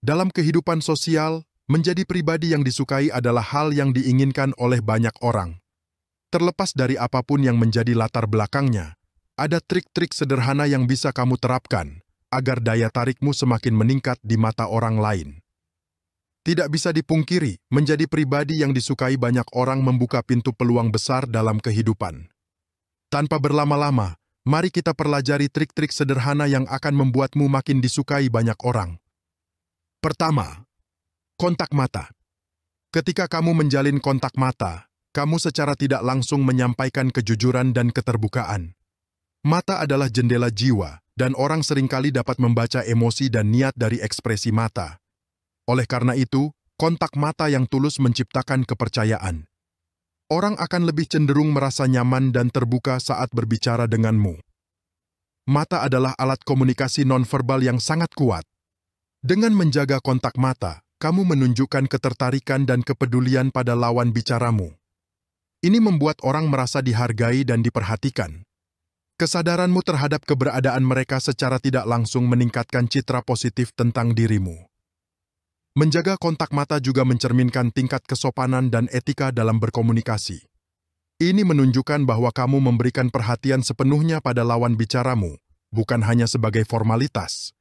Dalam kehidupan sosial, menjadi pribadi yang disukai adalah hal yang diinginkan oleh banyak orang. Terlepas dari apapun yang menjadi latar belakangnya, ada trik-trik sederhana yang bisa kamu terapkan agar daya tarikmu semakin meningkat di mata orang lain. Tidak bisa dipungkiri, menjadi pribadi yang disukai banyak orang membuka pintu peluang besar dalam kehidupan. Tanpa berlama-lama, mari kita pelajari trik-trik sederhana yang akan membuatmu makin disukai banyak orang. Pertama, kontak mata. Ketika kamu menjalin kontak mata, kamu secara tidak langsung menyampaikan kejujuran dan keterbukaan. Mata adalah jendela jiwa, dan orang seringkali dapat membaca emosi dan niat dari ekspresi mata. Oleh karena itu, kontak mata yang tulus menciptakan kepercayaan. Orang akan lebih cenderung merasa nyaman dan terbuka saat berbicara denganmu. Mata adalah alat komunikasi nonverbal yang sangat kuat. Dengan menjaga kontak mata, kamu menunjukkan ketertarikan dan kepedulian pada lawan bicaramu. Ini membuat orang merasa dihargai dan diperhatikan. Kesadaranmu terhadap keberadaan mereka secara tidak langsung meningkatkan citra positif tentang dirimu. Menjaga kontak mata juga mencerminkan tingkat kesopanan dan etika dalam berkomunikasi. Ini menunjukkan bahwa kamu memberikan perhatian sepenuhnya pada lawan bicaramu, bukan hanya sebagai formalitas.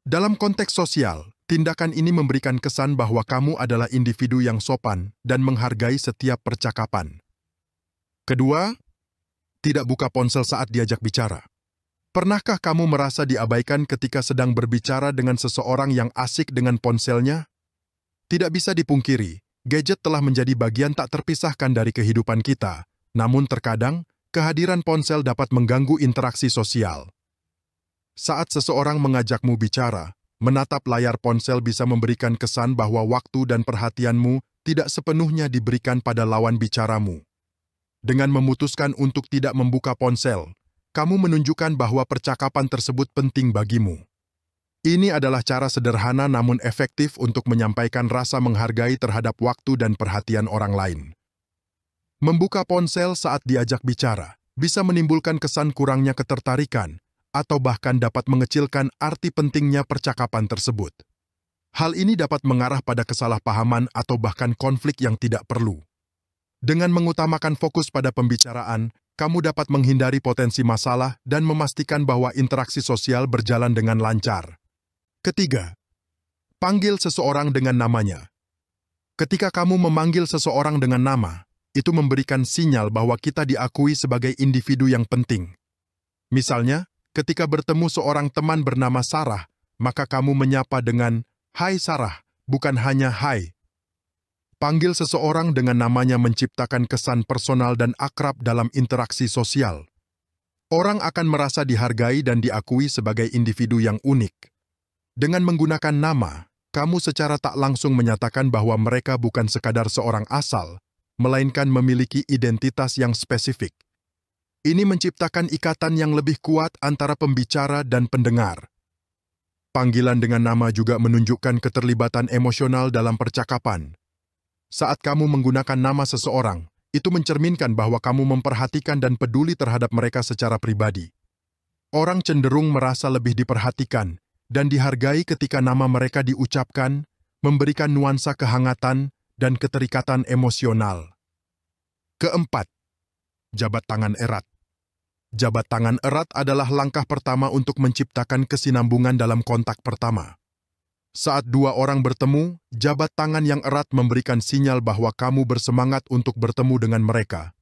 Dalam konteks sosial, tindakan ini memberikan kesan bahwa kamu adalah individu yang sopan dan menghargai setiap percakapan. Kedua, tidak buka ponsel saat diajak bicara. Pernahkah kamu merasa diabaikan ketika sedang berbicara dengan seseorang yang asik dengan ponselnya? Tidak bisa dipungkiri, gadget telah menjadi bagian tak terpisahkan dari kehidupan kita, namun terkadang, kehadiran ponsel dapat mengganggu interaksi sosial. Saat seseorang mengajakmu bicara, menatap layar ponsel bisa memberikan kesan bahwa waktu dan perhatianmu tidak sepenuhnya diberikan pada lawan bicaramu. Dengan memutuskan untuk tidak membuka ponsel, kamu menunjukkan bahwa percakapan tersebut penting bagimu. Ini adalah cara sederhana namun efektif untuk menyampaikan rasa menghargai terhadap waktu dan perhatian orang lain. Membuka ponsel saat diajak bicara bisa menimbulkan kesan kurangnya ketertarikan atau bahkan dapat mengecilkan arti pentingnya percakapan tersebut. Hal ini dapat mengarah pada kesalahpahaman atau bahkan konflik yang tidak perlu. Dengan mengutamakan fokus pada pembicaraan, kamu dapat menghindari potensi masalah dan memastikan bahwa interaksi sosial berjalan dengan lancar. Ketiga, panggil seseorang dengan namanya. Ketika kamu memanggil seseorang dengan nama, itu memberikan sinyal bahwa kita diakui sebagai individu yang penting. Misalnya, ketika bertemu seorang teman bernama Sarah, maka kamu menyapa dengan, "Hai Sarah," bukan hanya "Hai." Panggil seseorang dengan namanya menciptakan kesan personal dan akrab dalam interaksi sosial. Orang akan merasa dihargai dan diakui sebagai individu yang unik. Dengan menggunakan nama, kamu secara tak langsung menyatakan bahwa mereka bukan sekadar seorang asal, melainkan memiliki identitas yang spesifik. Ini menciptakan ikatan yang lebih kuat antara pembicara dan pendengar. Panggilan dengan nama juga menunjukkan keterlibatan emosional dalam percakapan. Saat kamu menggunakan nama seseorang, itu mencerminkan bahwa kamu memperhatikan dan peduli terhadap mereka secara pribadi. Orang cenderung merasa lebih diperhatikan dan dihargai ketika nama mereka diucapkan, memberikan nuansa kehangatan dan keterikatan emosional. Keempat, jabat tangan erat. Jabat tangan erat adalah langkah pertama untuk menciptakan kesinambungan dalam kontak pertama. Saat dua orang bertemu, jabat tangan yang erat memberikan sinyal bahwa kamu bersemangat untuk bertemu dengan mereka.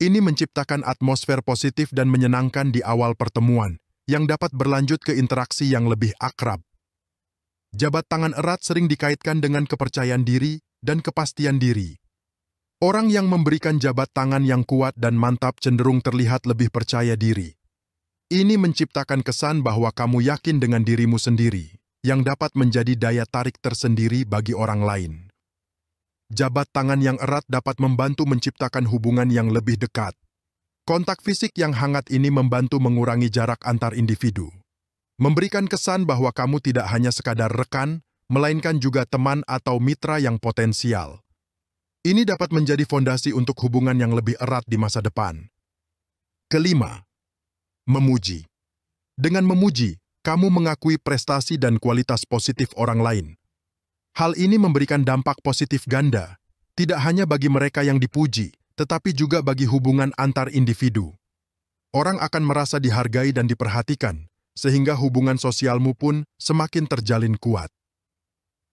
Ini menciptakan atmosfer positif dan menyenangkan di awal pertemuan, yang dapat berlanjut ke interaksi yang lebih akrab. Jabat tangan erat sering dikaitkan dengan kepercayaan diri dan kepastian diri. Orang yang memberikan jabat tangan yang kuat dan mantap cenderung terlihat lebih percaya diri. Ini menciptakan kesan bahwa kamu yakin dengan dirimu sendiri, yang dapat menjadi daya tarik tersendiri bagi orang lain. Jabat tangan yang erat dapat membantu menciptakan hubungan yang lebih dekat. Kontak fisik yang hangat ini membantu mengurangi jarak antar individu. Memberikan kesan bahwa kamu tidak hanya sekadar rekan, melainkan juga teman atau mitra yang potensial. Ini dapat menjadi fondasi untuk hubungan yang lebih erat di masa depan. Kelima, memuji. Dengan memuji, kamu mengakui prestasi dan kualitas positif orang lain. Hal ini memberikan dampak positif ganda, tidak hanya bagi mereka yang dipuji, tetapi juga bagi hubungan antar individu. Orang akan merasa dihargai dan diperhatikan, sehingga hubungan sosialmu pun semakin terjalin kuat.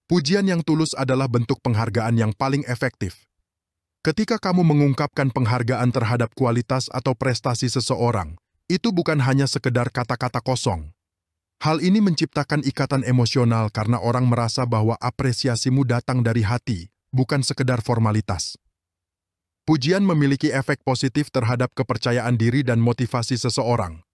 Pujian yang tulus adalah bentuk penghargaan yang paling efektif. Ketika kamu mengungkapkan penghargaan terhadap kualitas atau prestasi seseorang, itu bukan hanya sekedar kata-kata kosong. Hal ini menciptakan ikatan emosional karena orang merasa bahwa apresiasimu datang dari hati, bukan sekedar formalitas. Pujian memiliki efek positif terhadap kepercayaan diri dan motivasi seseorang.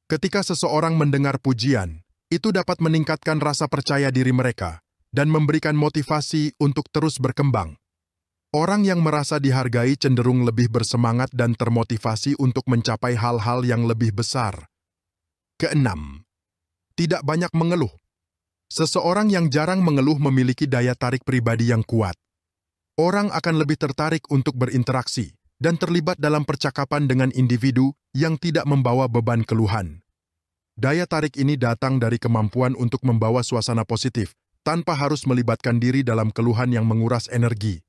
Ketika seseorang mendengar pujian, itu dapat meningkatkan rasa percaya diri mereka dan memberikan motivasi untuk terus berkembang. Orang yang merasa dihargai cenderung lebih bersemangat dan termotivasi untuk mencapai hal-hal yang lebih besar. Keenam, tidak banyak mengeluh. Seseorang yang jarang mengeluh memiliki daya tarik pribadi yang kuat. Orang akan lebih tertarik untuk berinteraksi dan terlibat dalam percakapan dengan individu yang tidak membawa beban keluhan. Daya tarik ini datang dari kemampuan untuk membawa suasana positif tanpa harus melibatkan diri dalam keluhan yang menguras energi.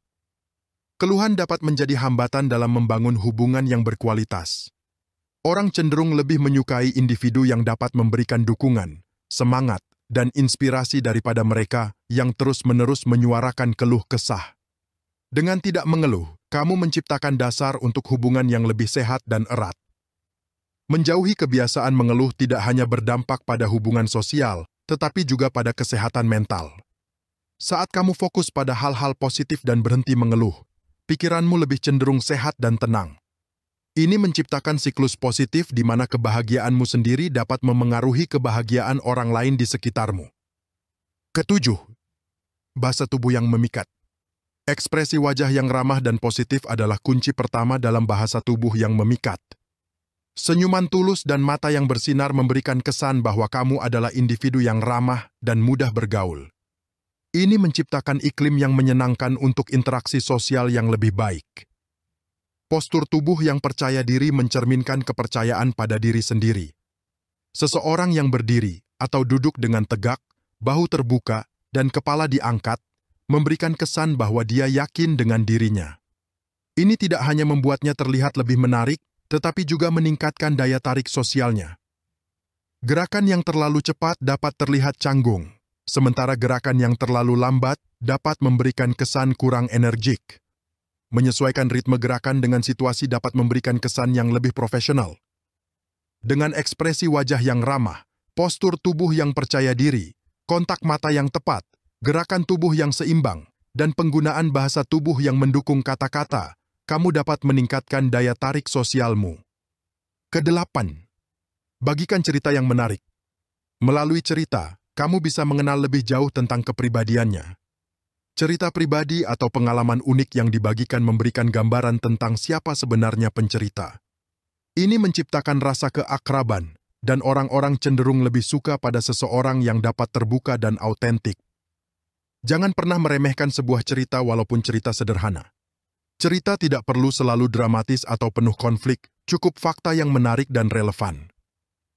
Keluhan dapat menjadi hambatan dalam membangun hubungan yang berkualitas. Orang cenderung lebih menyukai individu yang dapat memberikan dukungan, semangat, dan inspirasi daripada mereka yang terus-menerus menyuarakan keluh kesah. Dengan tidak mengeluh, kamu menciptakan dasar untuk hubungan yang lebih sehat dan erat. Menjauhi kebiasaan mengeluh tidak hanya berdampak pada hubungan sosial, tetapi juga pada kesehatan mental. Saat kamu fokus pada hal-hal positif dan berhenti mengeluh, pikiranmu lebih cenderung sehat dan tenang. Ini menciptakan siklus positif di mana kebahagiaanmu sendiri dapat memengaruhi kebahagiaan orang lain di sekitarmu. Ketujuh, bahasa tubuh yang memikat. Ekspresi wajah yang ramah dan positif adalah kunci pertama dalam bahasa tubuh yang memikat. Senyuman tulus dan mata yang bersinar memberikan kesan bahwa kamu adalah individu yang ramah dan mudah bergaul. Ini menciptakan iklim yang menyenangkan untuk interaksi sosial yang lebih baik. Postur tubuh yang percaya diri mencerminkan kepercayaan pada diri sendiri. Seseorang yang berdiri atau duduk dengan tegak, bahu terbuka, dan kepala diangkat, memberikan kesan bahwa dia yakin dengan dirinya. Ini tidak hanya membuatnya terlihat lebih menarik, tetapi juga meningkatkan daya tarik sosialnya. Gerakan yang terlalu cepat dapat terlihat canggung, sementara gerakan yang terlalu lambat dapat memberikan kesan kurang energik. Menyesuaikan ritme gerakan dengan situasi dapat memberikan kesan yang lebih profesional. Dengan ekspresi wajah yang ramah, postur tubuh yang percaya diri, kontak mata yang tepat, gerakan tubuh yang seimbang, dan penggunaan bahasa tubuh yang mendukung kata-kata, kamu dapat meningkatkan daya tarik sosialmu. Kedelapan, bagikan cerita yang menarik. Melalui cerita, kamu bisa mengenal lebih jauh tentang kepribadiannya. Cerita pribadi atau pengalaman unik yang dibagikan memberikan gambaran tentang siapa sebenarnya pencerita. Ini menciptakan rasa keakraban, dan orang-orang cenderung lebih suka pada seseorang yang dapat terbuka dan autentik. Jangan pernah meremehkan sebuah cerita walaupun cerita sederhana. Cerita tidak perlu selalu dramatis atau penuh konflik, cukup fakta yang menarik dan relevan.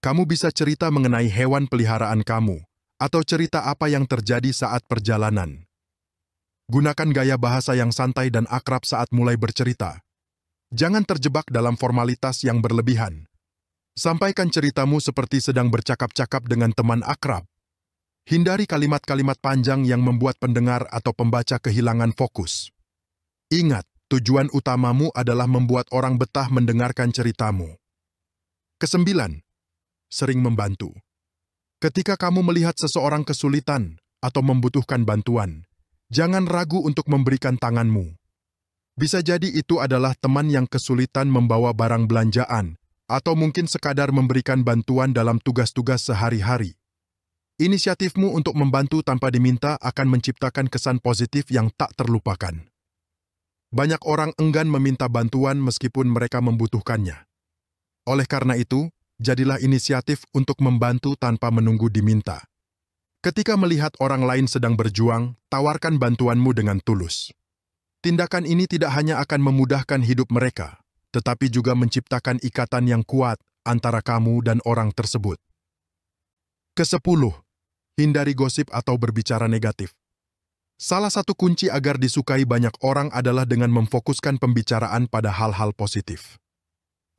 Kamu bisa cerita mengenai hewan peliharaan kamu, atau cerita apa yang terjadi saat perjalanan. Gunakan gaya bahasa yang santai dan akrab saat mulai bercerita. Jangan terjebak dalam formalitas yang berlebihan. Sampaikan ceritamu seperti sedang bercakap-cakap dengan teman akrab. Hindari kalimat-kalimat panjang yang membuat pendengar atau pembaca kehilangan fokus. Ingat, tujuan utamamu adalah membuat orang betah mendengarkan ceritamu. Kesembilan, sering membantu. Ketika kamu melihat seseorang kesulitan atau membutuhkan bantuan, jangan ragu untuk memberikan tanganmu. Bisa jadi itu adalah teman yang kesulitan membawa barang belanjaan, atau mungkin sekadar memberikan bantuan dalam tugas-tugas sehari-hari. Inisiatifmu untuk membantu tanpa diminta akan menciptakan kesan positif yang tak terlupakan. Banyak orang enggan meminta bantuan meskipun mereka membutuhkannya. Oleh karena itu, jadilah inisiatif untuk membantu tanpa menunggu diminta. Ketika melihat orang lain sedang berjuang, tawarkan bantuanmu dengan tulus. Tindakan ini tidak hanya akan memudahkan hidup mereka, tetapi juga menciptakan ikatan yang kuat antara kamu dan orang tersebut. Kesepuluh, hindari gosip atau berbicara negatif. Salah satu kunci agar disukai banyak orang adalah dengan memfokuskan pembicaraan pada hal-hal positif.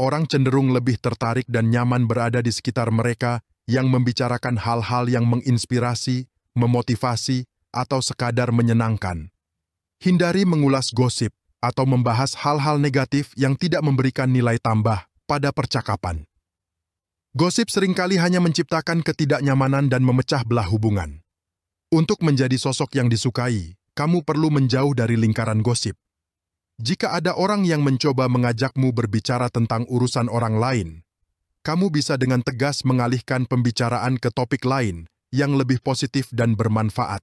Orang cenderung lebih tertarik dan nyaman berada di sekitar mereka yang membicarakan hal-hal yang menginspirasi, memotivasi, atau sekadar menyenangkan. Hindari mengulas gosip atau membahas hal-hal negatif yang tidak memberikan nilai tambah pada percakapan. Gosip seringkali hanya menciptakan ketidaknyamanan dan memecah belah hubungan. Untuk menjadi sosok yang disukai, kamu perlu menjauh dari lingkaran gosip. Jika ada orang yang mencoba mengajakmu berbicara tentang urusan orang lain, kamu bisa dengan tegas mengalihkan pembicaraan ke topik lain yang lebih positif dan bermanfaat.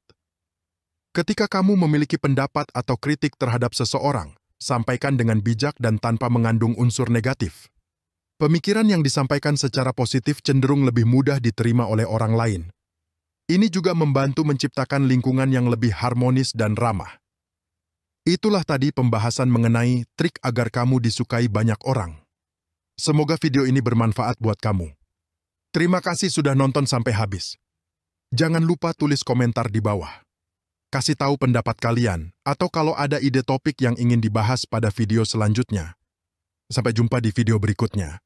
Ketika kamu memiliki pendapat atau kritik terhadap seseorang, sampaikan dengan bijak dan tanpa mengandung unsur negatif. Pemikiran yang disampaikan secara positif cenderung lebih mudah diterima oleh orang lain. Ini juga membantu menciptakan lingkungan yang lebih harmonis dan ramah. Itulah tadi pembahasan mengenai trik agar kamu disukai banyak orang. Semoga video ini bermanfaat buat kamu. Terima kasih sudah nonton sampai habis. Jangan lupa tulis komentar di bawah. Kasih tahu pendapat kalian, atau kalau ada ide topik yang ingin dibahas pada video selanjutnya. Sampai jumpa di video berikutnya.